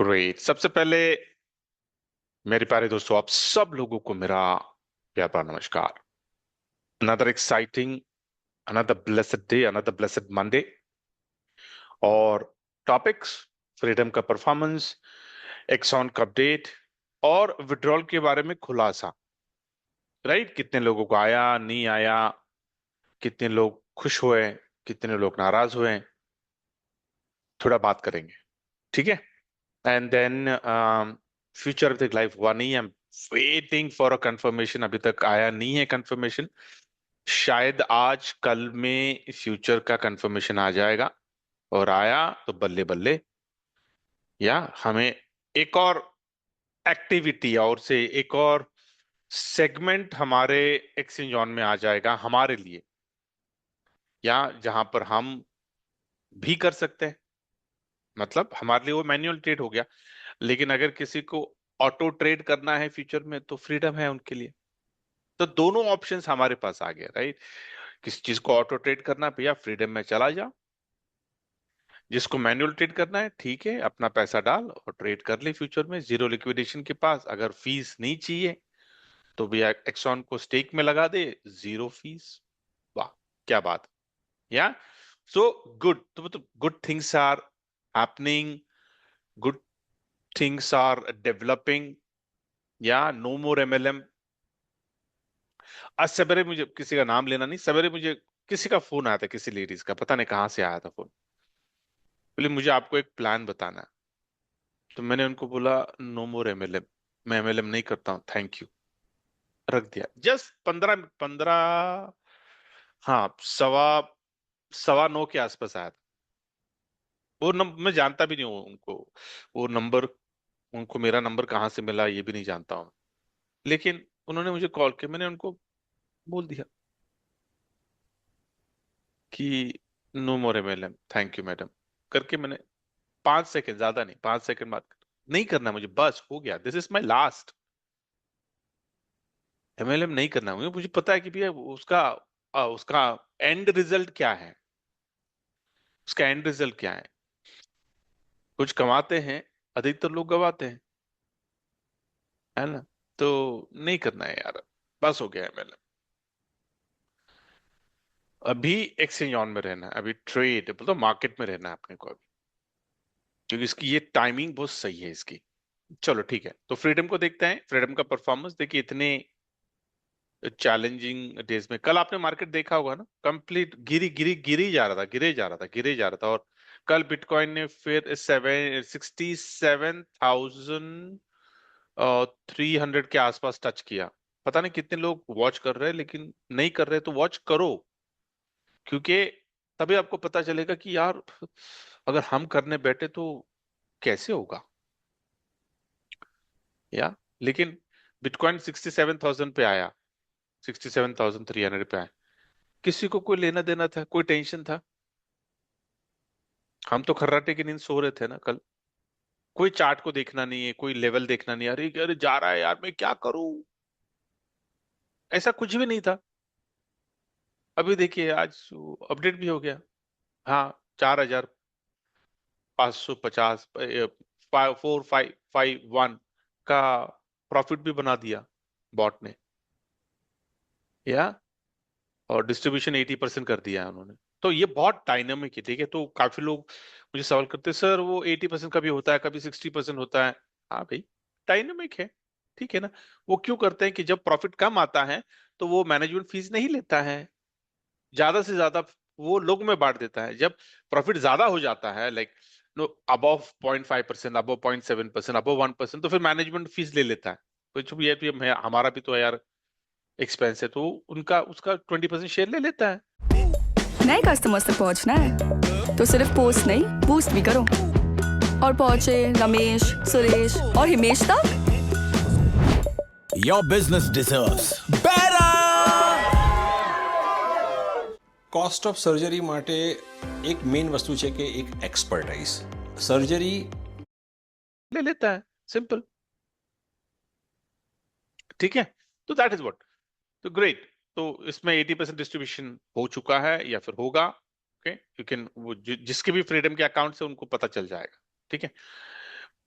Great. सबसे पहले मेरे प्यारे दोस्तों, आप सब लोगों को मेरा प्यार भरा नमस्कार। Another exciting, another blessed day, another blessed Monday. और टॉपिक्स: फ्रीडम का परफॉर्मेंस, एक्सॉन का अपडेट और विड्रॉल के बारे में खुलासा। राइट, कितने लोगों को आया, नहीं आया, कितने लोग खुश हुए, कितने लोग नाराज हुए, थोड़ा बात करेंगे। ठीक है। And then future with life हुआ नहीं है, वेटिंग फॉर अ कंफर्मेशन, अभी तक आया नहीं है कंफर्मेशन। शायद आज कल में फ्यूचर का कंफर्मेशन आ जाएगा, और आया तो बल्ले बल्ले, या हमें एक और एक्टिविटी और से एक और सेगमेंट हमारे एक्सचेंज ऑन में आ जाएगा हमारे लिए, या जहां पर हम भी कर सकते हैं। मतलब हमारे लिए वो मैन्युअल ट्रेड हो गया, लेकिन अगर किसी को ऑटो ट्रेड करना है फ्यूचर में तो फ्रीडम है उनके लिए। तो दोनों ऑप्शंस हमारे पास आ गए। राइट, किस चीज को ऑटो ट्रेड करना है, भैया फ्रीडम में चला जा। जिसको मैनुअल ट्रेड करना है, ठीक है, अपना पैसा डाल और ट्रेड कर ले फ्यूचर में जीरो लिक्विडेशन के पास। अगर फीस नहीं चाहिए तो भैया एक्सॉन को स्टेक में लगा दे, जीरो फीस। वाह, क्या बात। या सो गुड, तो मतलब good things are happening, good things are developing. या नो मोर एमएलएम। आज सवेरे मुझे, किसी का नाम लेना नहीं, सवेरे मुझे किसी का फोन आया था, किसी लेडीज का, पता नहीं कहाँ से आया था फोन। बोले मुझे आपको एक प्लान बताना है। तो मैंने उनको बोला नो मोर एमएलएम, मैं एमएलएम नहीं करता हूँ, थैंक यू। रख दिया। जस्ट 15 15, हाँ, सवा सवा नौ के आसपास आया था। वो मैं जानता भी नहीं हूँ उनको, वो नंबर, उनको मेरा नंबर कहाँ से मिला ये भी नहीं जानता हूँ। लेकिन उन्होंने मुझे कॉल किया, मैंने उनको बोल दिया कि no more MLM, thank you madam करके। मैंने 5 सेकंड, ज्यादा नहीं, 5 सेकंड बात नहीं करना मुझे, बस हो गया, this is my last. MLM नहीं करना मुझे, मुझे पता है कि भैया उसका एंड रिजल्ट क्या है। उसका एंड रिजल्ट क्या है? कुछ कमाते हैं, अधिकतर लोग गवाते हैं, है ना। तो नहीं करना है यार, बस हो गया एमएलएम। अभी एक्सचेंज ऑन में रहना है, अभी ट्रेड मतलब मार्केट में रहना है अपने को अभी, क्योंकि इसकी ये टाइमिंग बहुत सही है इसकी। चलो ठीक है, तो फ्रीडम को देखते हैं। फ्रीडम का परफॉर्मेंस देखिए, इतने चैलेंजिंग डेज में, कल आपने मार्केट देखा होगा ना, कंप्लीट गिरी जा रहा था, गिरे जा रहा था। और कल बिटकॉइन ने फिर 67 के आसपास टच किया। पता नहीं कितने लोग वॉच कर रहे हैं, लेकिन नहीं कर रहे तो वॉच करो, क्योंकि तभी आपको पता चलेगा कि यार अगर हम करने बैठे तो कैसे होगा। या लेकिन बिटकॉइन 67,000 पे आया, 67,300 पे आया। किसी को कोई लेना देना था, कोई टेंशन था? हम तो खर्राटे की नींद सो रहे थे ना कल। कोई चार्ट को देखना नहीं है, कोई लेवल देखना नहीं है, अरे अरे जा रहा है यार, मैं क्या करूं, ऐसा कुछ भी नहीं था। अभी देखिए आज अपडेट भी हो गया। हाँ, 4,550, 4551 का प्रॉफिट भी बना दिया बॉट ने। या और डिस्ट्रीब्यूशन 80% कर दिया है उन्होंने। तो ये बहुत डायनामिक है, ठीक है। तो काफी लोग मुझे सवाल करते हैं, सर वो 80% कभी होता है, कभी 60% होता है। हाँ भाई, डायनामिक है, ठीक है ना। वो क्यों करते हैं कि जब प्रॉफिट कम आता है तो वो मैनेजमेंट फीस नहीं लेता है, ज्यादा से ज्यादा वो लोग में बांट देता है। जब प्रॉफिट ज्यादा हो जाता है, like no, above 0.5%, above 0.7%, above 1%, तो फिर मैनेजमेंट फीस ले लेता है। तो चुप ये भी हमारा भी तो है यार, एक्सपेंस है, तो उनका उसका 20% शेयर ले लेता है। नए कस्टमर्स तक पहुंचना है तो सिर्फ पोस्ट नहीं, बूस्ट भी करो और पहुंचे रमेश, सुरेश और हिमेश तक। Your business deserves better. Cost of surgery માટે એક મેઇન વસ્તુ છે કે એક એક્સપર્ટાઇઝ સર્જરી ले लेता है, सिंपल, ठीक है। तो दैट इज व्हाट, तो ग्रेट। तो इसमें 80% डिस्ट्रीब्यूशन हो चुका है या फिर होगा। ओके, यू कैन, वो जिसके भी फ्रीडम के अकाउंट से उनको पता चल जाएगा, ठीक है।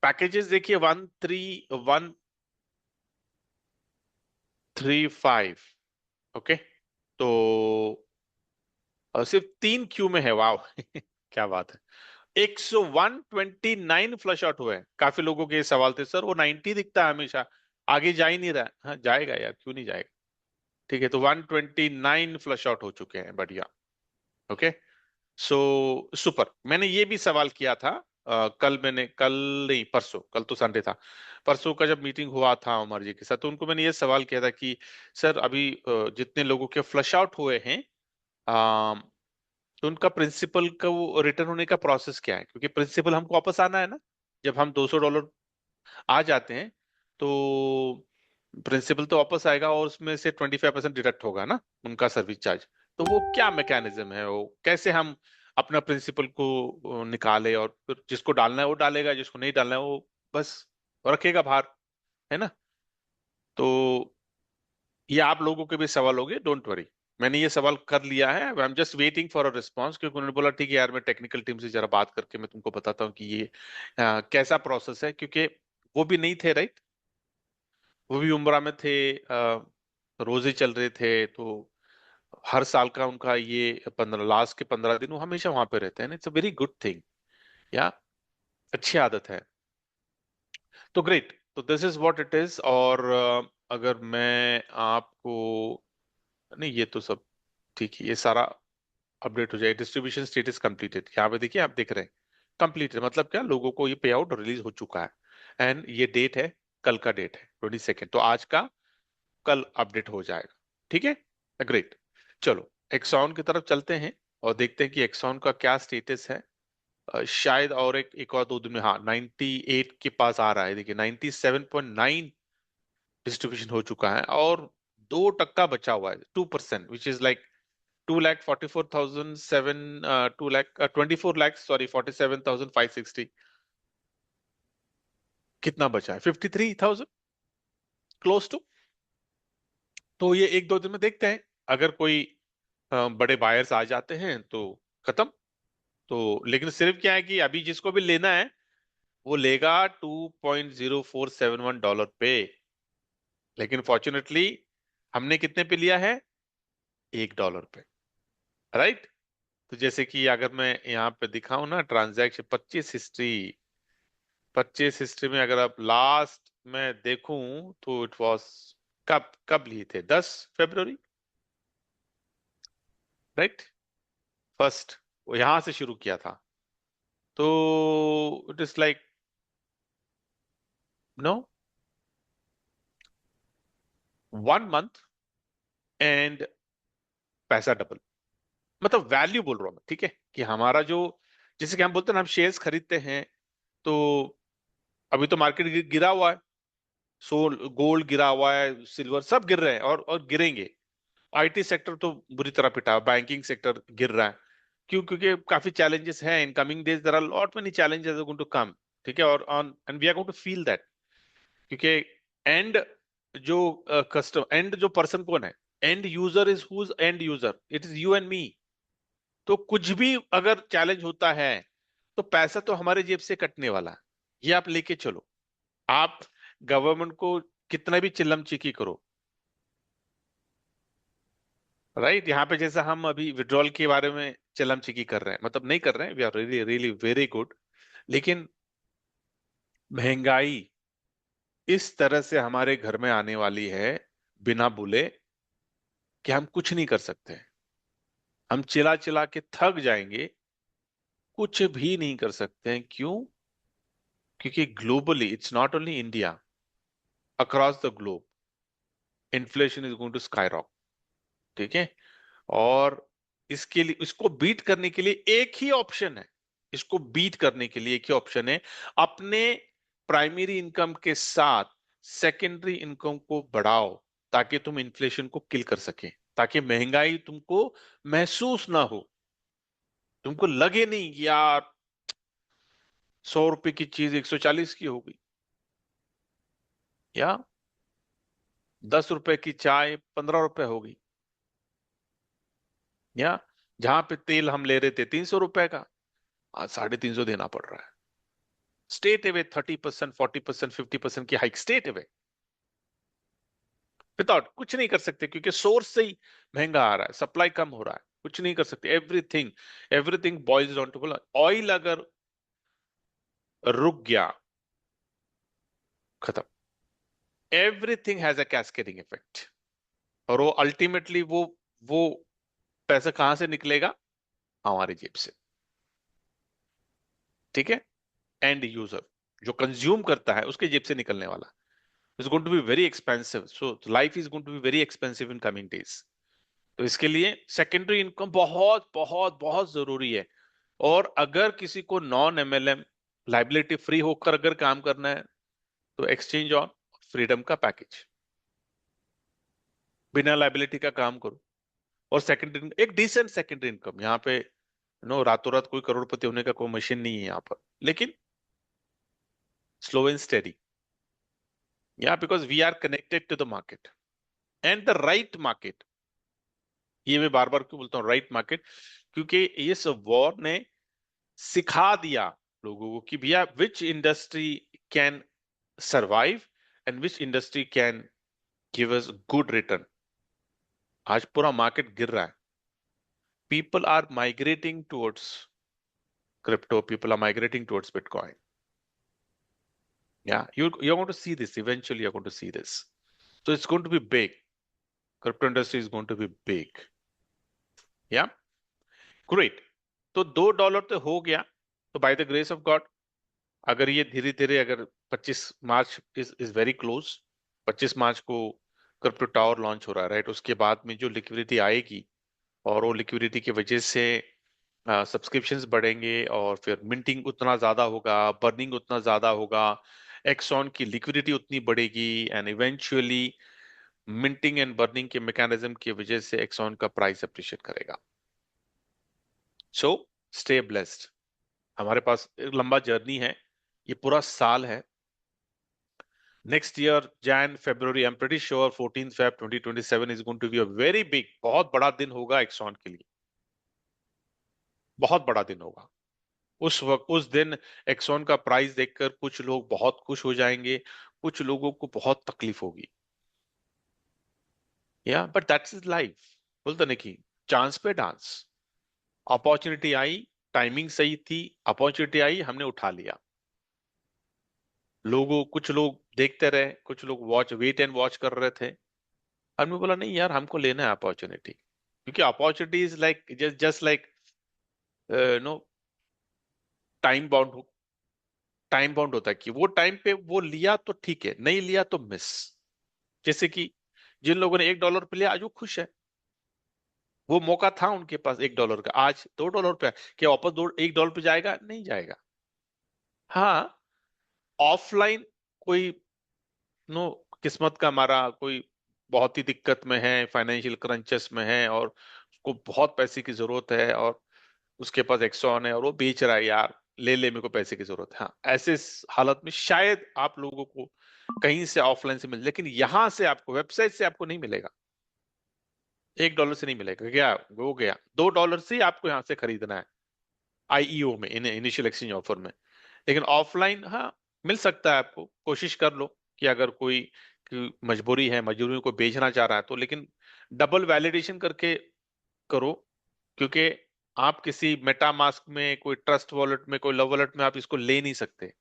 पैकेजेस देखिए 13135, ओके। तो सिर्फ 3 क्यू में है, वाव क्या बात है। 129 फ्लश आउट हुए हैं। काफी लोगों के ये सवाल थे, सर वो 90 दिखता है हमेशा, आगे जा ही नहीं रहा है। हाँ जाएगा यार, क्यों नहीं जाएगा। ठीक है, तो 129 फ्लश आउट हो चुके हैं, बढ़िया। Okay, so super. मैंने ये भी सवाल किया था कल नहीं, परसों, कल तो संडे था। परसों का जब मीटिंग हुआ था उमर जी के साथ, तो उनको मैंने ये सवाल किया था कि सर अभी जितने लोगों के फ्लश आउट हुए हैं, तो उनका प्रिंसिपल का वो रिटर्न होने का प्रोसेस क्या है, क्योंकि प्रिंसिपल हमको वापस आना है ना। जब हम $200 आ जाते हैं तो प्रिंसिपल तो वापस आएगा, और उसमें से 25% डिडक्ट होगा ना उनका सर्विस चार्ज। तो वो क्या मैकेनिज्म है, वो कैसे हम अपना प्रिंसिपल को निकाले, और फिर जिसको डालना है वो डालेगा, जिसको नहीं डालना है वो बस रखेगा बाहर, है ना। तो ये आप लोगों के भी सवाल होंगे, डोंट वरी। मैंने ये सवाल कर लिया है, I am just waiting for a response, क्योंकि उन्होंने बोला ठीक है यार, मैं टेक्निकल टीम से जरा बात करके मैं तुमको बताता हूँ कि ये कैसा प्रोसेस है, क्योंकि वो भी नहीं थे, राइट। वो भी उम्रा में थे, रोजे चल रहे थे, तो हर साल का उनका ये 15 लास्ट के 15 दिन वो हमेशा वहां पे रहते हैं। It's a very good thing, या अच्छी आदत है। तो ग्रेट, तो this is what it is. और अगर मैं आपको, नहीं ये तो सब ठीक है, ये सारा अपडेट हो जाए। डिस्ट्रीब्यूशन स्टेटस कंप्लीटेड, यहाँ पे देखिए, आप देख रहे हैं कंप्लीटेड, मतलब क्या, लोगों को ये पे आउट रिलीज हो चुका है। एंड ये डेट है, कल का डेट है 22, तो आज का कल अपडेट हो जाएगा। ठीक है, ग्रेट। चलो एक्सॉन की तरफ चलते हैं और देखते हैं कि एक्सॉन का क्या स्टेटस है। शायद और एक और 2 दिन में, हाँ 98 के पास आ रहा है। देखिए 97.9 डिस्ट्रीब्यूशन हो चुका है, और 2% बचा हुआ है, 2%, which is like 2,44,007, 2 lakh 24 lakh, sorry 47,560। कितना बचा है, 53,000 क्लोज टू। तो ये 1-2 दिन में देखते हैं, अगर कोई बड़े बायर्स आ जाते हैं तो खत्म। तो लेकिन सिर्फ क्या है कि अभी जिसको भी लेना है वो लेगा $2.0471 पे। लेकिन फॉर्चुनेटली हमने कितने पे लिया है, $1 पे, राइट। तो जैसे कि अगर मैं यहाँ पे दिखाऊं ना, ट्रांजैक्शन 25 हिस्ट्री में अगर आप लास्ट में देखूं, तो इट वाज, कब कब लिए थे, 10 फरवरी, राइट, फर्स्ट, वो यहां से शुरू किया था। तो it is like, no, 1 month end पैसा डबल, मतलब वैल्यू बोल रहा हूं मैं, ठीक है, कि हमारा जो, जैसे कि हम बोलते हैं ना, हम शेयर्स खरीदते हैं, तो अभी तो मार्केट गिरा हुआ है, सोल गोल्ड गिरा हुआ है, सिल्वर सब गिर रहे हैं, और गिरेंगे। आईटी सेक्टर तो बुरी तरह पिटा है, बैंकिंग सेक्टर गिर रहा है। क्यों, क्योंकि काफी चैलेंजेस हैं in coming days, there are lot many challenges are going to come. ठीक है, और on and we are going to feel that, क्योंकि एंड जो कस्टमर, एंड जो पर्सन कौन है, end user is who end user, it is you and me. तो कुछ भी अगर चैलेंज होता है तो पैसा तो हमारे जेब से कटने वाला है। ये आप लेके चलो, आप गवर्नमेंट को कितना भी चिल्लम चीकी करो, राइट। यहाँ पे जैसा हम अभी विड्रॉल के बारे में चिल्लम चीकी कर रहे हैं, मतलब नहीं कर रहे हैं, we are really really very good, लेकिन महंगाई इस तरह से हमारे घर में आने वाली है बिना बोले, कि हम कुछ नहीं कर सकते। हम चिल्ला चिल्ला के थक जाएंगे, कुछ भी नहीं कर सकते हैं। क्यों, क्योंकि globally, it's not only India, across the globe inflation is going to sky rock. ठीक है, और इसके लिए, इसको बीट करने के लिए एक ही ऑप्शन है, इसको बीट करने के लिए एक ही ऑप्शन है, अपने प्राइमरी इनकम के साथ सेकेंडरी इनकम को बढ़ाओ, ताकि तुम इन्फ्लेशन को किल कर सके, ताकि महंगाई तुमको महसूस ना हो, तुमको लगे नहीं कि यार 100 रुपए की चीज 140 की हो गई, या 10 रुपए की चाय 15 रुपए हो गई, या जहां पे तेल हम ले रहे थे 300 रुपए का, आज 350 देना पड़ रहा है। स्टेट अवे 30%, 40%, 50% की हाइक, स्टेट अवे विदाउट, कुछ नहीं कर सकते क्योंकि सोर्स से ही महंगा आ रहा है, सप्लाई कम हो रहा है, कुछ नहीं कर सकते। Everything everything boils down to oil, अगर रुक गया खत्म। Everything has a cascading effect, और वो अल्टीमेटली वो पैसा कहां से निकलेगा? हमारी जेब से, ठीक है। एंड यूजर जो कंज्यूम करता है उसके जेब से निकलने वाला, is going to be very expensive, so life is going to be very expensive in coming days. तो इसके लिए सेकेंडरी इनकम बहुत बहुत बहुत जरूरी है। और अगर किसी को नॉन एमएलएम लाइबिलिटी फ्री होकर अगर काम करना है तो एक्सचेंज ऑन फ्रीडम का पैकेज, बिना लाइबिलिटी का काम करो। और सेकेंडरी, एक डिसेंट सेकेंडरी इनकम, यहाँ पे रातों रात कोई करोड़पति होने का कोई मशीन नहीं है यहाँ पर, लेकिन स्लो एंड स्टेडी, या because we are connected to the market and the right market. ये मैं बार बार क्यों बोलता हूँ राइट मार्केट? क्योंकि इस वॉर ने सिखा दिया लोगों को कि भैया विच industry can survive and which industry can give us good return. आज पूरा मार्केट गिर रहा है, people are migrating towards crypto, people are migrating towards Bitcoin. Yeah, you're going to see this eventually, you're going to see this, so it's going to be big. Crypto industry is going to be big. Yeah, great. तो $2 तो हो गया, तो by the grace of God अगर ये धीरे धीरे, अगर 25 मार्च इज वेरी क्लोज, 25 मार्च को क्रिप्टो टावर लॉन्च हो रहा है, राइट? उसके बाद में जो लिक्विडिटी आएगी, और वो लिक्विडिटी की वजह से सब्सक्रिप्शंस बढ़ेंगे, और फिर मिंटिंग उतना ज्यादा होगा, बर्निंग उतना ज्यादा होगा, एक्सॉन की लिक्विडिटी उतनी बढ़ेगी, and eventually minting and burning के मैकेनिज्म की वजह से एक्सॉन का प्राइस अप्रिशिएट करेगा। So stay blessed. हमारे पास एक लंबा जर्नी है, ये पूरा साल है। Next year Jan February, I am pretty sure 14 Feb 2027 is going to be a very big, बहुत बड़ा दिन होगा एक्सॉन के लिए, बहुत बड़ा दिन होगा। उस वक्त, उस दिन एक्सॉन का प्राइस देखकर कुछ लोग बहुत खुश हो जाएंगे, कुछ लोगों को बहुत तकलीफ होगी। या बट दैट्स इज लाइफ, बोलते नहीं कि चांस पे डांस। अपॉर्चुनिटी आई, टाइमिंग सही थी, अपॉर्चुनिटी आई, हमने उठा लिया। कुछ लोग देखते रहे, कुछ लोग वेट एंड वॉच कर रहे थे। हमने बोला नहीं यार, हमको लेना है अपॉर्चुनिटी, क्योंकि opportunity is like just like no time bound होता है कि वो टाइम पे वो लिया तो ठीक है, नहीं लिया तो मिस। जैसे कि जिन लोगों ने $1 पे लिया, आज वो खुश है, वो मौका था उनके पास $1 का, आज $2 पे क्या वापस $1 पे जाएगा? नहीं जाएगा। हाँ, ऑफलाइन कोई नो किस्मत का मारा, कोई बहुत ही दिक्कत में है, फाइनेंशियल क्रंचेस में है, और उसको बहुत पैसे की जरूरत है, और उसके पास एक्सॉन है और वो बेच रहा है, यार ले ले, मेरे को पैसे की जरूरत है। हाँ, ऐसे हालत में शायद आप लोगों को कहीं से ऑफलाइन से मिले, लेकिन यहां से आपको, वेबसाइट से आपको नहीं मिलेगा, $1 से नहीं मिलेगा। क्या हो गया? $2 से आपको यहाँ से खरीदना है आईईओ में, इनिशियल एक्सचेंज ऑफर में। लेकिन ऑफलाइन हाँ मिल सकता है आपको, कोशिश कर लो कि अगर कोई मजबूरी है, मजदूरी को बेचना चाह रहा है तो, लेकिन डबल वैलिडेशन करके करो, क्योंकि आप किसी मेटामास्क में, कोई ट्रस्ट वॉलेट में, कोई लव वॉलेट में आप इसको ले नहीं सकते।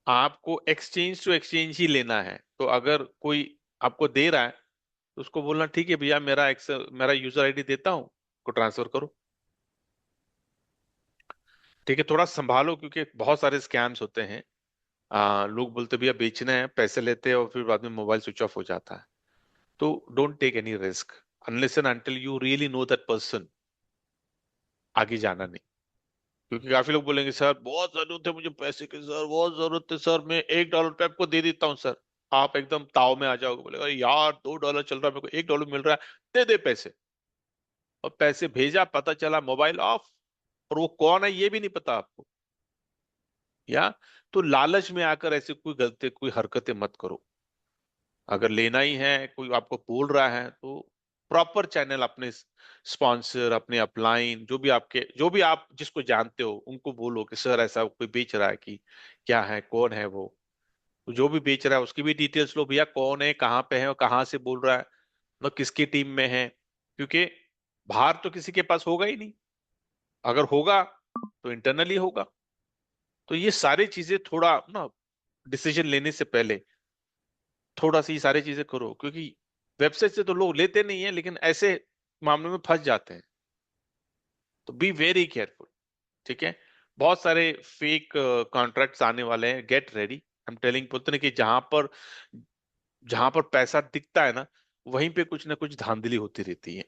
आपको एक्सचेंज टू एक्सचेंज ही लेना है। तो अगर कोई आपको दे रहा है तो उसको बोलना ठीक है भैया, मेरा यूजर आईडी देता हूं, को ट्रांसफर करो, ठीक है। थोड़ा संभालो, क्योंकि बहुत सारे स्कैम्स होते हैं। लोग बोलते भैया बेचना है, पैसे लेते हैं और फिर बाद में मोबाइल स्विच ऑफ हो जाता है। तो don't take any risk unless and until you really know that person, आगे जाना नहीं। क्योंकि काफी लोग बोलेंगे सर बहुत जरूरत है मुझे पैसे की, सर बहुत जरूरत है सर, मैं $1 पे आपको दे देता हूँ सर। आप एकदम ताव में आ जाओगे, बोलेगा यार $2 चल रहा है, मेरे को $1 मिल रहा है, दे दे पैसे। और पैसे भेजा, पता चला मोबाइल ऑफ, और वो कौन है ये भी नहीं पता आपको। या तो लालच में आकर ऐसे कोई गलती, कोई हरकतें मत करो। अगर लेना ही है, कोई आपको बोल रहा है तो प्रॉपर चैनल अपने स्पॉन्सर, अपने अपलाइन, जो भी आप जिसको जानते हो उनको बोलो कि सर ऐसा कोई बेच रहा है, कि क्या है, कौन है वो, तो जो भी बेच रहा है उसकी भी डिटेल्स लो भैया, कौन है, कहाँ पे है और कहाँ से बोल रहा है, मतलब किसकी टीम में है, क्योंकि बाहर तो किसी के पास होगा ही नहीं, अगर होगा तो इंटरनली होगा। तो ये सारी चीजें थोड़ा ना डिसीजन लेने से पहले थोड़ा सी ये सारी चीजें करो, क्योंकि वेबसाइट से तो लोग लेते नहीं है लेकिन ऐसे मामलों में फंस जाते हैं। तो बी वेरी केयरफुल, ठीक है। बहुत सारे फेक कॉन्ट्रैक्ट्स आने वाले हैं, get ready. I am telling, बोलते हैं कि जहां पर पैसा दिखता है ना, वहीं पे कुछ ना कुछ धांधली होती रहती है।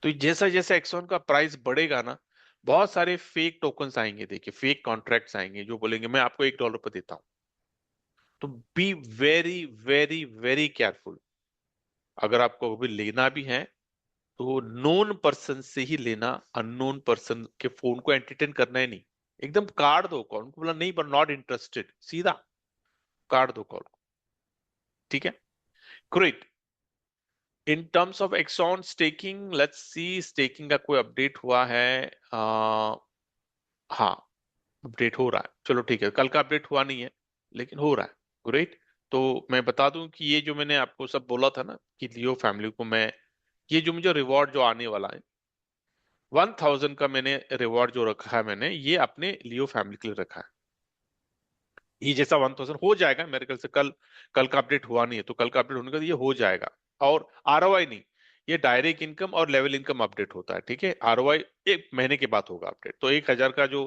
तो जैसा जैसा एक्सॉन का प्राइस बढ़ेगा ना, बहुत सारे फेक टोकन्स आएंगे, देखिए फेक कॉन्ट्रैक्ट्स आएंगे जो बोलेंगे मैं आपको $1 पर देता हूं। तो be very very very careful. अगर आपको अभी लेना भी है तो नोन पर्सन से ही लेना, अननोन पर्सन के फोन को एंटरटेन करना ही नहीं। एकदम काट दो कॉल को, बोला नहीं बट नॉट इंटरेस्टेड, सीधा काट दो कॉल को, ठीक है। Great. In terms of axon staking, let's see staking का कोई अपडेट हुआ है? हाँ, अपडेट हो रहा है, चलो ठीक है, कल का अपडेट हुआ नहीं है लेकिन हो रहा है। ग्रेट। तो मैं बता दूं कि ये जो मैंने आपको सब बोला था ना कि लियो फैमिली को मैं, ये जो मुझे रिवॉर्ड जो आने वाला है 1000 का, मैंने रिवॉर्ड जो रखा है मैंने ये अपने लियो फैमिली के लिए रखा है। ये जैसा 1000 हो जाएगा मेरे ख्याल से, कल कल का अपडेट हुआ नहीं है तो कल का अपडेट होने का ये हो जाएगा। और आरओआई नहीं, ये डायरेक्ट इनकम और लेवल इनकम अपडेट होता है, ठीक है। आरओआई 1 महीने के बाद होगा अपडेट, तो 1000 का जो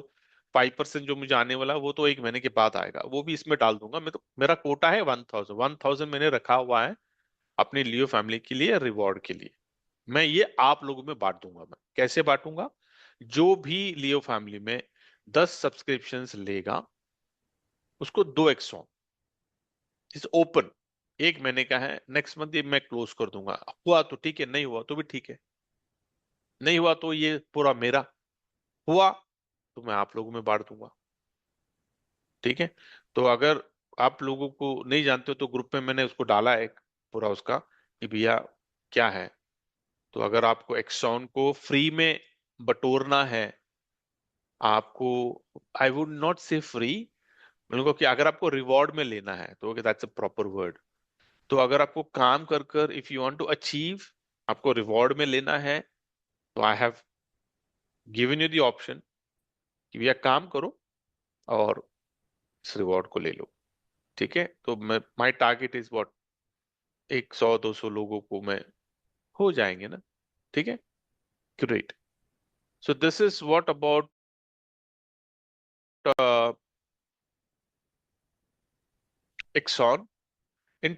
5% जो मुझे आने वाला है वो तो 1 महीने के बाद आएगा, वो भी इसमें डाल दूंगा मैं। तो मेरा कोटा है 1000 मैंने रखा हुआ है अपनी लियो फैमिली के लिए, रिवॉर्ड के लिए। मैं ये आप लोगों में बांट दूंगा। मैं कैसे बांटूंगा? जो भी लियो फैमिली में 10 सब्सक्रिप्शंस लेगा उसको 2 एक्सॉन इज ओपन। 1 महीने का है, नेक्स्ट मंथ ये मैं क्लोज कर दूंगा। हुआ तो ठीक है, नहीं हुआ तो भी ठीक है। नहीं हुआ तो ये पूरा मेरा, हुआ तो मैं आप लोगों में बांट दूंगा, ठीक है। तो अगर आप लोगों को नहीं जानते हो तो ग्रुप में मैंने उसको डाला है पूरा उसका, कि भैया क्या है। तो अगर आपको एक्सॉन को फ्री में बटोरना है, आपको, आई वुड नॉट से फ्री, मतलब कि अगर आपको रिवॉर्ड में लेना है तो दैट्स अ प्रॉपर वर्ड। तो अगर आपको काम कर कर if you want to achieve, आपको रिवॉर्ड में लेना है, तो I have given you the option कि भैया काम करो और इस रिवॉर्ड को ले लो, ठीक है। तो मैं, माई टारगेट इज व्हाट, 100-200 लोगों को मैं हो जाएंगे ना, ठीक है। Great. So this is what about Exxon. In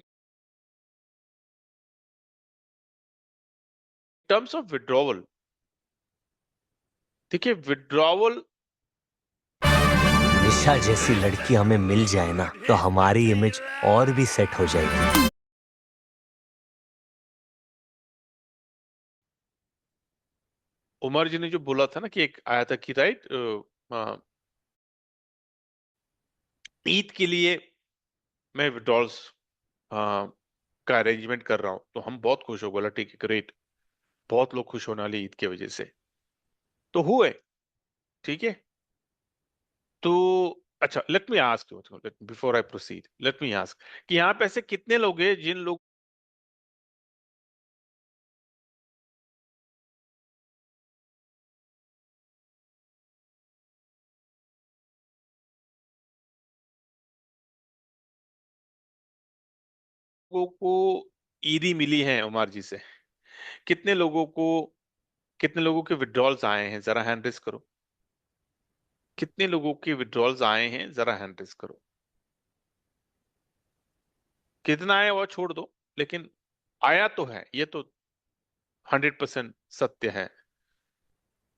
terms of withdrawal, देखिए विड्रॉवल, निशा जैसी लड़की हमें मिल जाए ना तो हमारी इमेज और भी सेट हो जाएगी। उमर जी ने जो बोला था ना कि एक आया था कि राइट ईद के लिए मैं विड्रॉल्स का अरेंजमेंट कर रहा हूं, तो हम बहुत खुश हो, बोला ठीक है ग्रेट, बहुत लोग खुश होने वाले ईद की वजह से, तो हुए, ठीक है। तो अच्छा, let me ask you, before I proceed let me ask कि यहाँ पे ऐसे कितने लोग हैं जिन लोगों को ईदी मिली है उमर जी से? कितने लोगों को, कितने लोगों के विड्रॉल्स आए हैं, जरा हैंड रेस करो। कितने लोगों के विड्रॉल्स आए हैं, जरा हैंड रेस करो। कितना आया वो छोड़ दो, लेकिन आया तो है, ये तो 100% सत्य है।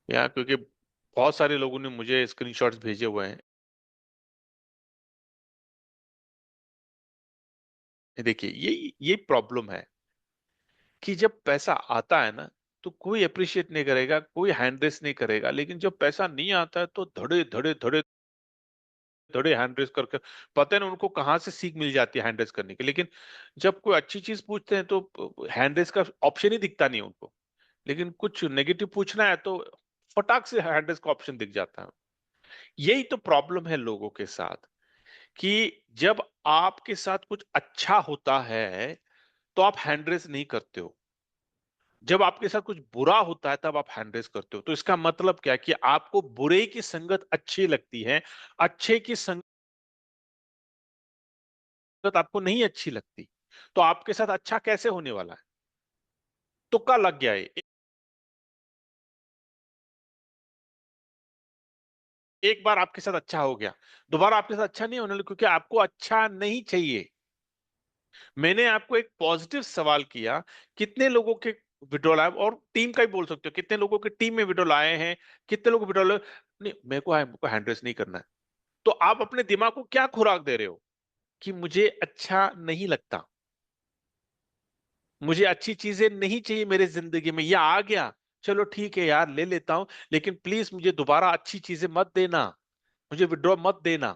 या क्योंकि बहुत सारे लोगों ने मुझे स्क्रीनशॉट्स भेजे हुए हैं। ये देखिए, ये प्रॉब्लम है कि जब पैसा आता है ना तो कोई अप्रिशिएट नहीं करेगा, कोई हैंड रेस नहीं करेगा, लेकिन जब पैसा नहीं आता है तो धड़े धड़े धड़े थोड़े हैंड रेस करके, पता नहीं उनको कहाँ से सीख मिल जाती है हैंड रेस करने की। लेकिन जब कोई अच्छी चीज पूछते हैं तो हैंड रेस का ऑप्शन ही दिखता नहीं है उनको, लेकिन कुछ नेगेटिव पूछना है तो फटाक से हैंड रेस का ऑप्शन दिख जाता है। यही तो प्रॉब्लम है लोगों के साथ, कि जब आपके साथ कुछ अच्छा होता है तो आप हैंड रेस नहीं करते हो, जब आपके साथ कुछ बुरा होता है तब आप हैंड रेस करते हो। तो इसका मतलब क्या है कि आपको बुरे की संगत अच्छी लगती है, अच्छे की संगत आपको नहीं अच्छी लगती। तो आपके साथ अच्छा कैसे होने वाला है? तुक्का लग गया है। एक बार आपके साथ अच्छा हो गया, दोबारा आपके साथ अच्छा नहीं होने लगा, क्योंकि आपको अच्छा नहीं चाहिए। मैंने आपको एक पॉजिटिव सवाल किया, कितने लोगों के विड्रॉल आए, और टीम का ही बोल सकते हो, कितने लोगों के टीम में विड्रॉल आए हैं, कितने लोग विड्रॉल नहीं, मेरे को हैंड रेस नहीं करना है। तो आप अपने दिमाग को क्या खुराक दे रहे हो कि मुझे अच्छा नहीं लगता, मुझे अच्छी चीजें नहीं चाहिए मेरे जिंदगी में, या आ गया चलो ठीक है यार ले लेता हूं, लेकिन प्लीज मुझे दोबारा अच्छी चीजें मत देना, मुझे विड्रॉ मत देना।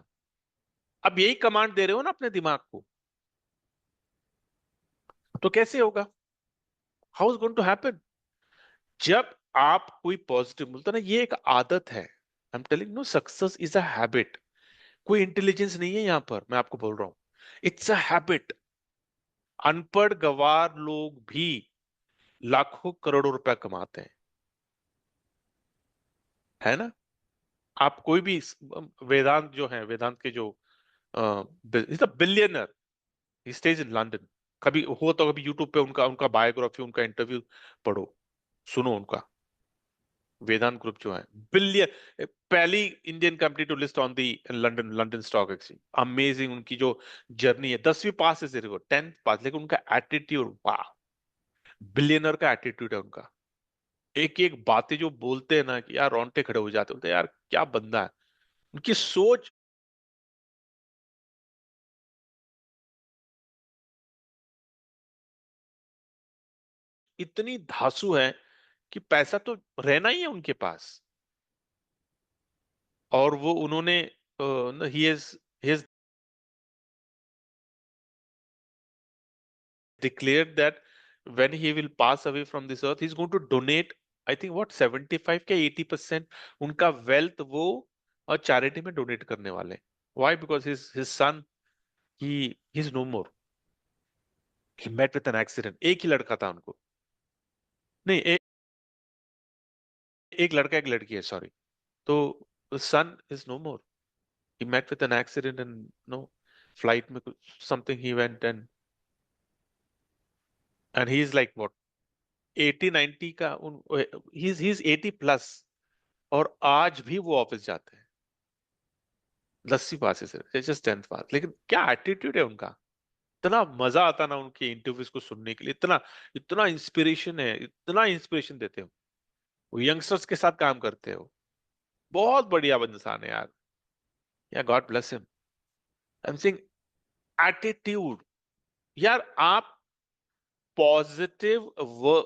अब यही कमांड दे रहे हो ना अपने दिमाग को, तो कैसे होगा? How is going to happen? जब आप कोई पॉजिटिव बोलते हो ना, ये एक आदत है। I am telling no, success is a habit. कोई इंटेलिजेंस नहीं है यहां पर, मैं आपको बोल रहा हूं, इट्स अ हैबिट। अनपढ़ गवार लोग भी लाखों करोड़ों रुपया कमाते हैं, है ना? आप कोई भी वेदांत जो है, वेदांत के जो is a billionaire, he stage in London. कभी हो तो कभी यूट्यूब पे उनका उनका बायोग्राफी, उनका इंटरव्यू पढ़ो, सुनो उनका। वेदांत ग्रुप जो है, बिलियन, पहली Indian company to list on the London London stock exchange. Amazing उनकी जो जर्नी है, 10वीं पास से 10th पास, लेकिन उनका एटीट्यूड, वाह, बिलियनर का एटीट्यूड है उनका। एक एक बातें जो बोलते हैं ना कि यार रोंगटे खड़े हो जाते, बोलते हैं यार क्या बंदा है। उनकी सोच इतनी धांसू है कि पैसा तो रहना ही है उनके पास। और वो उन्होंने he has declared that when he will pass away from this earth, he's going to donate, I think what 75 के 80% उनका wealth वो और चैरिटी में डोनेट करने वाले हैं। Why? Because his son, he's no more. He met with an accident. एक ही लड़का था उनको, नहीं एक लड़का एक लड़की है, सॉरी। तो son is no more. He met with an accident and no flight में something he went and he is like what 80-90 का उन he's 80 प्लस, और आज भी वो ऑफिस जाते हैं 10वीं पास से जस्ट 10th पास। लेकिन क्या एटीट्यूड है उनका, इतना मजा आता ना उनके इंटरव्यूज को सुनने के लिए, इतना इतना इंस्पिरेशन है, इतना इंस्पिरेशन देते हो। वो यंगस्टर्स के साथ काम करते हो, बहुत बढ़िया इंसान है यार, या God bless him. I am saying attitude. यार आप पॉजिटिव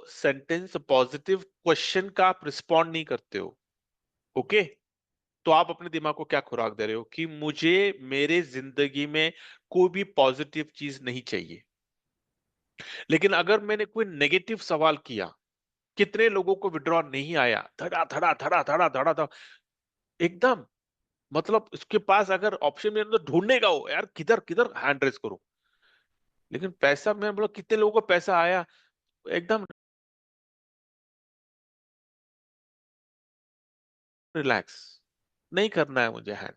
सेंटेंस, पॉजिटिव क्वेश्चन का आप रिस्पॉन्ड नहीं करते हो, ओके? तो आप अपने दिमाग को क्या खुराक दे रहे हो कि मुझे मेरे जिंदगी में कोई भी पॉजिटिव चीज नहीं चाहिए। लेकिन अगर मैंने कोई नेगेटिव सवाल किया, कितने लोगों को विड्रॉ नहीं आया, धड़ा धड़ा धड़ा धड़ा धड़ा धड़ा, एकदम, मतलब इसके पास अगर ऑप्शन में तो ढूंढने का हो यार, किधर किधर हैंड रेस करो। लेकिन पैसा, मैं बोला कितने लोगों को पैसा आया, एकदम रिलैक्स, नहीं करना है मुझे हैंड।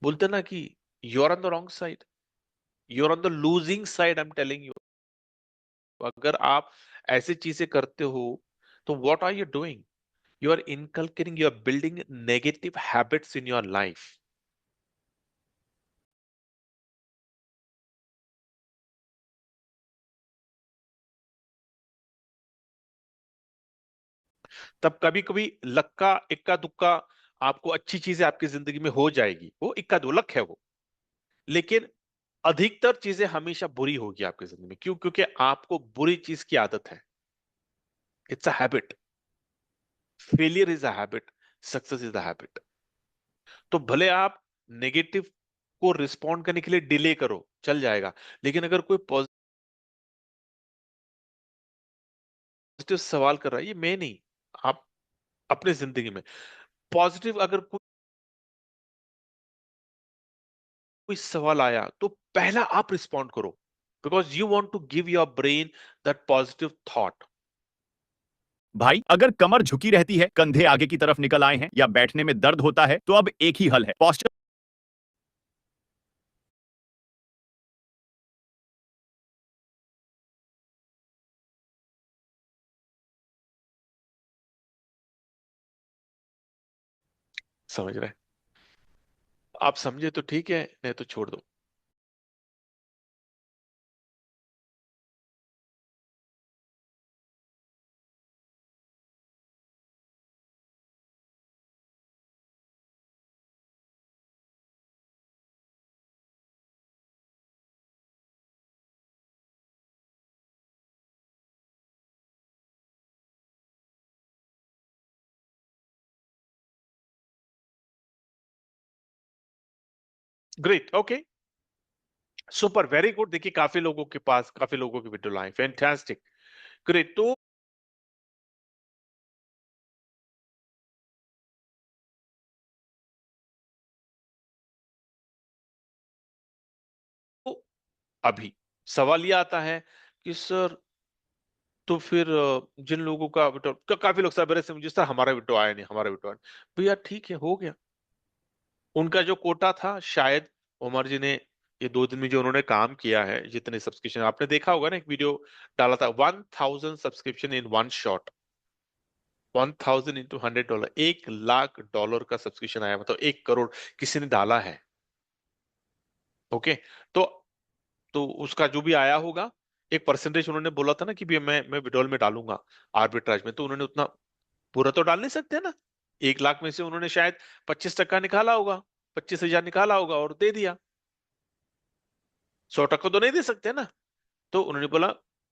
बोलते ना कि you are on the wrong side, you are on the losing side, I am telling you. अगर आप ऐसी चीजें करते हो तो what are you doing? You are inculcating, you are building negative habits in your life. तब कभी कभी लक्का इक्का दुक्का आपको अच्छी चीजें आपकी जिंदगी में हो जाएगी, वो इक्का दो लक है वो। लेकिन अधिकतर चीजें हमेशा बुरी होगी आपकी जिंदगी में। क्यों? क्योंकि आपको बुरी चीज की आदत है। It's a habit. Failure is a habit, success is a habit. तो भले आप नेगेटिव को रिस्पॉन्ड करने के लिए डिले करो, चल जाएगा, लेकिन अगर कोई पॉजिटिव सवाल कर रहा है, ये मैं नहीं, आप अपने जिंदगी में पॉजिटिव अगर कोई सवाल आया तो पहला आप रिस्पॉन्ड करो, because you want to give your brain that positive thought. भाई अगर कमर झुकी रहती है, कंधे आगे की तरफ निकल आए हैं या बैठने में दर्द होता है, तो अब एक ही हल है, पोस्चर। समझ रहे हैं? आप समझे तो ठीक है, नहीं तो छोड़ दो। Great, okay, super, very good. देखिए काफी लोगों के पास, काफी लोगों की वीडियो आए, फैंटास्टिक, ग्रेट। तो अभी सवाल ये आता है कि सर, तो फिर जिन लोगों का विड्रॉ, काफी लोग सवेरे से मुझे सर हमारा विड्रॉ आया नहीं, हमारा विड्रॉ भैया ठीक है, हो गया। उनका जो कोटा था, शायद उमर जी ने ये 2 दिन में जो उन्होंने काम किया है, जितने सब्सक्रिप्शन आपने देखा होगा ना, एक वीडियो डाला था, 1000 subscription in one shot, 1000 into $100, $1 lakh का सब्सक्रिप्शन आया, मतलब 1 करोड़ किसी ने डाला है। ओके, तो उसका जो भी आया होगा, एक परसेंटेज उन्होंने बोला था ना कि भी मैं विड्रॉल में डालूंगा, आर्बिट्राज में, तो उन्होंने उतना पूरा तो डाल नहीं सकते ना। 1 लाख में से उन्होंने शायद 25% निकाला होगा, 25,000 निकाला होगा और दे दिया। 100% तो नहीं दे सकते ना। तो उन्होंने बोला,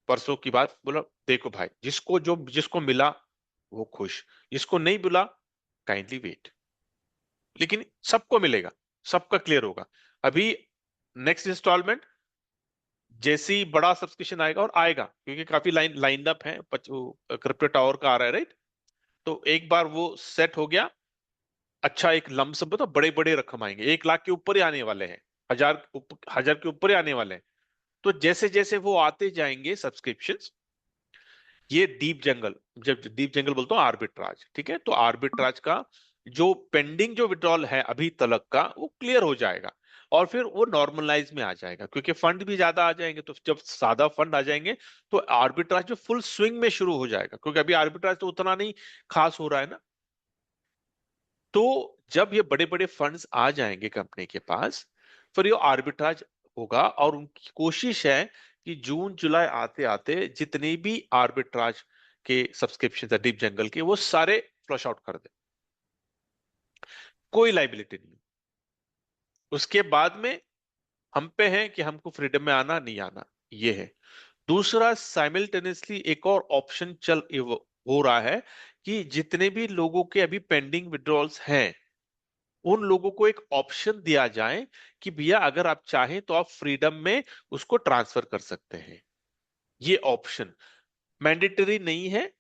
परसों की बात, बोला देखो भाई, जिसको मिला वो खुश, जिसको नहीं मिला काइंडली वेट, लेकिन सबको मिलेगा, सबका क्लियर होगा। अभी नेक्स्ट इंस्टॉलमेंट जैसे ही बड़ा सब्सक्रिप्शन आएगा, और आएगा क्योंकि काफी लाइन अप है, क्रिप्टो टावर का आ रहा है, राइट? तो एक बार वो सेट हो गया, अच्छा एक लमसम, तो बड़े बड़े रकम आएंगे, 1 लाख के ऊपर ही आने वाले हैं, हजार के ऊपर ही आने वाले हैं। तो जैसे जैसे वो आते जाएंगे सब्सक्रिप्शंस, ये डीप जंगल, जब डीप जंगल बोलता हूँ आर्बिट्राज, ठीक है, तो आर्बिट्राज का जो पेंडिंग जो विड्रॉल है अभी तलक का, वो क्लियर हो जाएगा, और फिर वो नॉर्मलाइज में आ जाएगा, क्योंकि फंड भी ज्यादा आ जाएंगे। तो जब सादा फंड आ जाएंगे तो आर्बिट्राज जो फुल स्विंग में शुरू हो जाएगा, क्योंकि अभी आर्बिट्राज तो उतना नहीं खास हो रहा है ना। तो जब ये बड़े बड़े फंड्स आ जाएंगे कंपनी के पास, फिर ये आर्बिट्राज होगा, और उनकी कोशिश है कि जून जुलाई आते आते जितने भी आर्बिट्राज के सब्सक्रिप्शन है डीप जंगल के, वो सारे फ्लश आउट कर दे, कोई लाइबिलिटी नहीं। उसके बाद में हम पे है कि हमको फ्रीडम में आना नहीं आना, ये है। दूसरा, साइमल्टेनियसली एक और ऑप्शन हो रहा है कि जितने भी लोगों के अभी पेंडिंग विड्रॉल्स हैं, उन लोगों को एक ऑप्शन दिया जाए कि भैया अगर आप चाहें तो आप फ्रीडम में उसको ट्रांसफर कर सकते हैं। ये ऑप्शन मैंडेटरी नहीं है,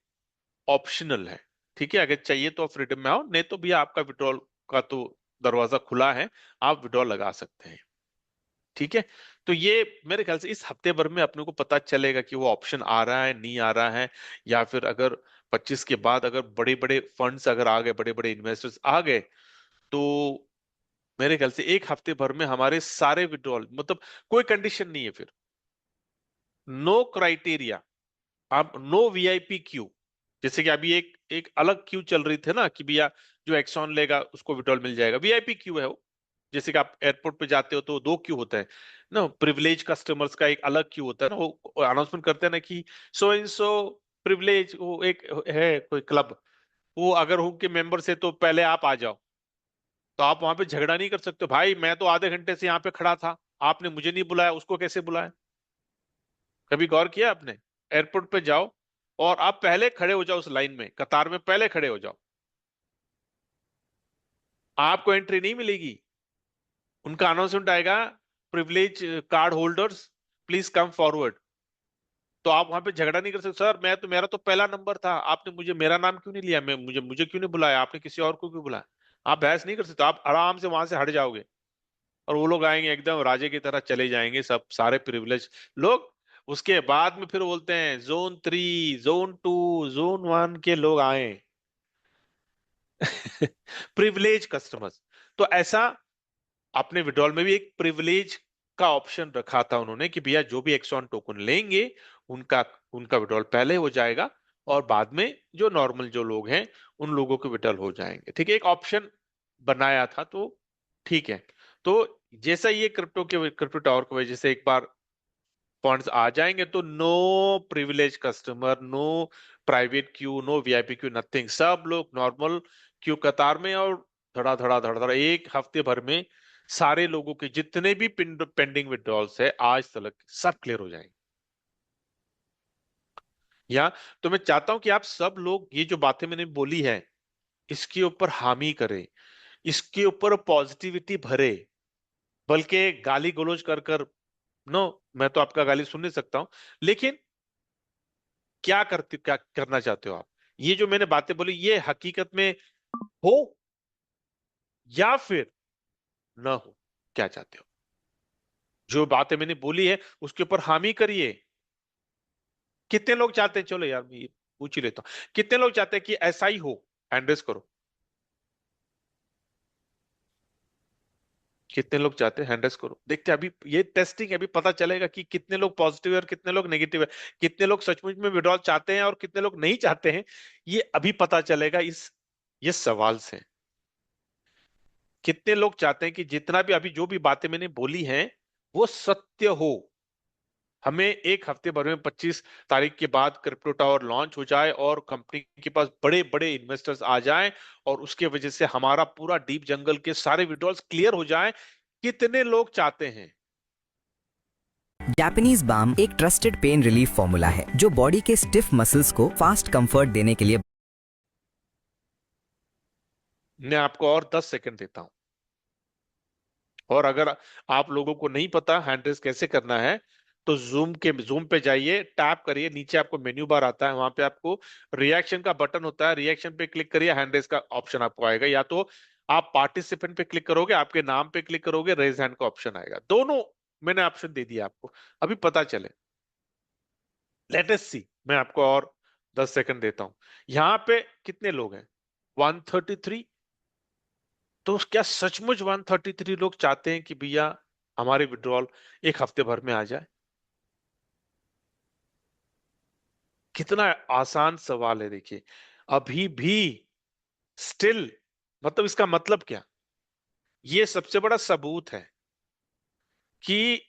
ऑप्शनल है, ठीक है। अगर चाहिए तो आप फ्रीडम में आओ, नहीं तो भैया आपका विड्रॉल का तो दरवाजा खुला है, आप विड्रॉल लगा सकते हैं, ठीक है। तो ये मेरे ख्याल से इस हफ्ते भर में अपने को पता चलेगा कि वो ऑप्शन आ रहा है, नहीं आ रहा है, या फिर अगर 25 के बाद अगर बड़े बड़े फंड्स अगर आ गए, बड़े बड़े इन्वेस्टर्स आ गए, तो मेरे ख्याल से एक हफ्ते भर में हमारे सारे विड्रॉल, मतलब कोई कंडीशन नहीं है फिर, नो क्राइटेरिया, आप नो वीआईपी क्यू। जैसे कि अभी एक एक अलग क्यू चल रही थी ना कि भैया जो एक्सॉन लेगा उसको विड्रॉल मिल जाएगा, वीआईपी क्यू है वो। जैसे कि आप एयरपोर्ट पे जाते हो तो 2 क्यू होता है ना, प्रिविलेज कस्टमर्स का एक अलग क्यू होता है ना, वो अनाउंसमेंट करते हैं ना कि सो इन सो प्रिविलेज, वो एक है कोई क्लब, वो अगर उनके मेंबर से तो पहले आप आ जाओ। तो आप वहां पे झगड़ा नहीं कर सकते, भाई मैं तो आधे घंटे से यहाँ पे खड़ा था, आपने मुझे नहीं बुलाया, उसको कैसे बुलाया? कभी गौर किया आपने? एयरपोर्ट पे जाओ और आप पहले खड़े हो जाओ, उस लाइन में, कतार में पहले खड़े हो जाओ। आपको एंट्री नहीं मिलेगी। उनका अनाउंसमेंट आएगा, privilege card holders please come forward. तो आप वहां पे झगड़ा नहीं कर सकते, सर मैं तो, मेरा तो पहला नंबर था, आपने मुझे, मेरा नाम क्यों नहीं लिया, मैं मुझे क्यों नहीं बुलाया, आपने किसी और को क्यों बुलाया। आप बहस नहीं कर सकते, आप आराम से वहां से हट जाओगे। और वो लोग आएंगे एकदम राजे की तरह चले जाएंगे, सब सारे प्रिविलेज लोग। उसके बाद में फिर बोलते हैं जोन 3, जोन 2, जोन 1 के लोग आए। Privilege customers. तो ऐसा अपने विड्रॉल में भी एक प्रिविलेज का ऑप्शन रखा था उन्होंने कि भैया जो भी एक्सॉन टोकन लेंगे उनका उनका विड्रॉल पहले हो जाएगा और बाद में जो नॉर्मल जो लोग हैं उन लोगों के विड्रॉल हो जाएंगे। ठीक है, एक ऑप्शन बनाया था, तो ठीक है। तो जैसा ये क्रिप्टो टावर की वजह से एक बार फंड्स आ जाएंगे तो no privilege customer, no private queue, no VIP queue, nothing. सब लोग नॉर्मल क्यू कतार में, और धड़ा धड़ा धड़ा धड़ा एक हफ्ते भर में सारे लोगों के जितने भी पेंडिंग विड्रॉल्स है आज तक सब क्लियर हो जाएंगे। या तो मैं चाहता हूं कि आप सब लोग ये जो बातें मैंने बोली है इसके ऊपर हामी करें, इसके ऊपर पॉजिटिविटी भरे, बल्कि गाली गलौज कर कर। नो, मैं तो आपका गाली सुन नहीं सकता हूं, लेकिन क्या करना चाहते हो आप? ये जो मैंने बातें बोली ये हकीकत में हो या फिर ना हो, क्या चाहते हो? जो बातें मैंने बोली है उसके ऊपर हामी करिए। कितने लोग चाहते हैं, चलो यार मैं ये पूछ ही लेता हूं, कितने लोग चाहते हैं कि ऐसा ही हो? हैंड रेज करो। कितने लोग चाहते हैं? हैंड रेज करो। देखते हैं, अभी ये टेस्टिंग है, अभी पता चलेगा कि कितने लोग पॉजिटिव है और कितने लोग नेगेटिव है, कितने लोग सचमुच में विड्रॉल चाहते हैं और कितने लोग नहीं चाहते हैं। ये अभी पता चलेगा ये सवाल से। कितने लोग चाहते हैं कि जितना भी अभी जो भी बातें मैंने बोली हैं वो सत्य हो। हमें एक हफ्ते भर में 25 तारीख के बाद क्रिप्टो टावर लॉन्च हो जाए और कंपनी के पास बड़े बड़े इन्वेस्टर्स आ जाएं और उसके वजह से हमारा पूरा डीप जंगल के सारे विड्रॉल्स क्लियर हो जाएं। कितने लोग चाहते हैं? जापानीज बाम एक ट्रस्टेड पेन रिलीफ फॉर्मूला है जो बॉडी के स्टिफ मसल्स को फास्ट कंफर्ट देने के लिए। मैं आपको और 10 सेकंड देता हूं, और अगर आप लोगों को नहीं पता हैंड रेस कैसे करना है तो जूम पे जाइए, टैप करिए, नीचे आपको मेन्यू बार आता है, वहां पे आपको रिएक्शन का बटन होता है, रिएक्शन पे क्लिक करिए, हैंड रेस का ऑप्शन आपको आएगा। या तो आप पार्टिसिपेंट पे क्लिक करोगे, आपके नाम पे क्लिक करोगे, रेज हैंड का ऑप्शन आएगा। दोनों मैंने ऑप्शन दे दिया आपको, अभी पता चले। लेट अस सी, मैं आपको और 10 सेकंड देता हूं। यहां पे कितने लोग हैं? 133। तो क्या सचमुच 133 लोग चाहते हैं कि भैया हमारे विड्रॉल एक हफ्ते भर में आ जाए? कितना आसान सवाल है, देखिए। अभी भी स्टिल, मतलब इसका मतलब क्या? ये सबसे बड़ा सबूत है कि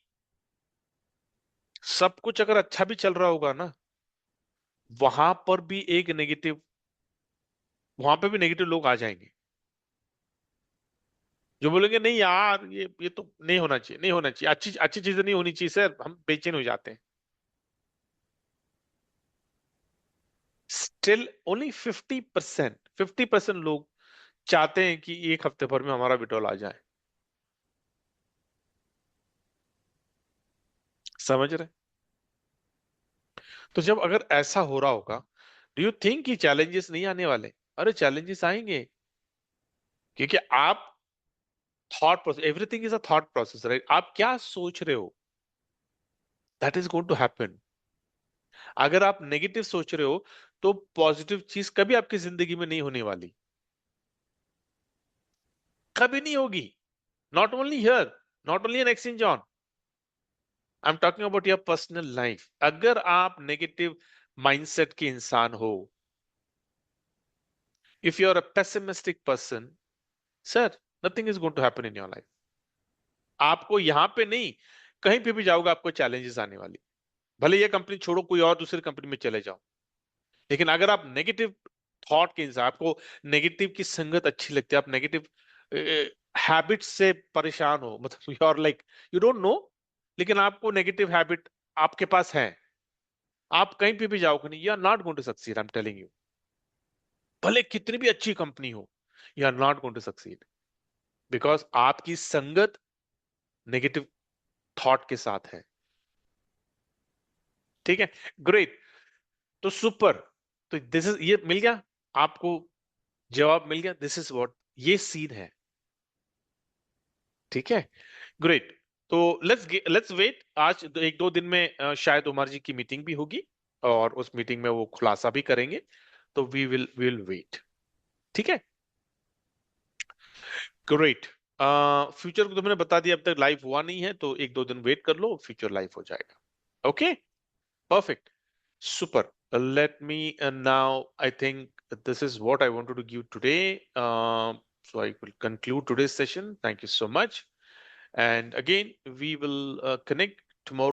सब कुछ अगर अच्छा भी चल रहा होगा ना, वहां पर भी एक नेगेटिव, वहां पे भी नेगेटिव लोग आ जाएंगे जो बोलेंगे नहीं यार ये तो नहीं होना चाहिए, नहीं होना चाहिए, अच्छी अच्छी चीजें नहीं होनी चाहिए सर, हम बेचैन हो जाते हैं। स्टिल ओनली 50% लोग चाहते हैं कि एक हफ्ते भर में हमारा विड्रॉल आ जाए। समझ रहे? तो जब अगर ऐसा हो रहा होगा, डू यू थिंक कि चैलेंजेस नहीं आने वाले? अरे चैलेंजेस आएंगे, क्योंकि आप thought process, everything is a thought process, right? आप क्या सोच रहे हो that is going to happen. अगर आप नेगेटिव सोच रहे हो तो पॉजिटिव चीज कभी आपकी जिंदगी में नहीं होने वाली, कभी नहीं होगी। Not only here, not only in exchange on, I am talking about your personal life. अगर आप नेगेटिव माइंडसेट के इंसान हो, if you are a pessimistic person, sir nothing is going to happen in your life. आपको यहां पे नहीं, कहीं पे भी जाओगे आपको चैलेंजेस आने वाली। भले ये कंपनी छोड़ो, कोई और दूसरी कंपनी में चले जाओ, लेकिन अगर आप नेगेटिव थॉट के इंसान, आपको नेगेटिव की संगत अच्छी लगती है, आप नेगेटिव हैबिट से परेशान हो, मतलब you are like you don't know, लेकिन आपको नेगेटिव हैबिट आपके पास है, आप कहीं पे भी जाओगे नहीं, you are not going to succeed, I am telling you. भले कितनी भी अच्छी कंपनी हो, you are not going to succeed. Because आपकी संगत नेगेटिव थॉट के साथ है। ठीक है, ग्रेट। तो सुपर, तो दिस इज, ये मिल गया आपको, जवाब मिल गया। दिस इज व्हाट, ये सीन है। ठीक है, ग्रेट। तो लेट्स वेट। आज एक दो दिन में शायद उमर जी की मीटिंग भी होगी और उस मीटिंग में वो खुलासा भी करेंगे, तो वी विल वेट। ठीक है, ग्रेट। फ्यूचर को तो मैंने बता दिया, अब तक लाइव हुआ नहीं है, तो एक दो दिन वेट कर लो, फ्यूचर लाइव हो जाएगा। Okay, perfect, super. Let me now, I think this is what I wanted to give today. So I will conclude today's session. Thank you so much. And again, we will connect tomorrow.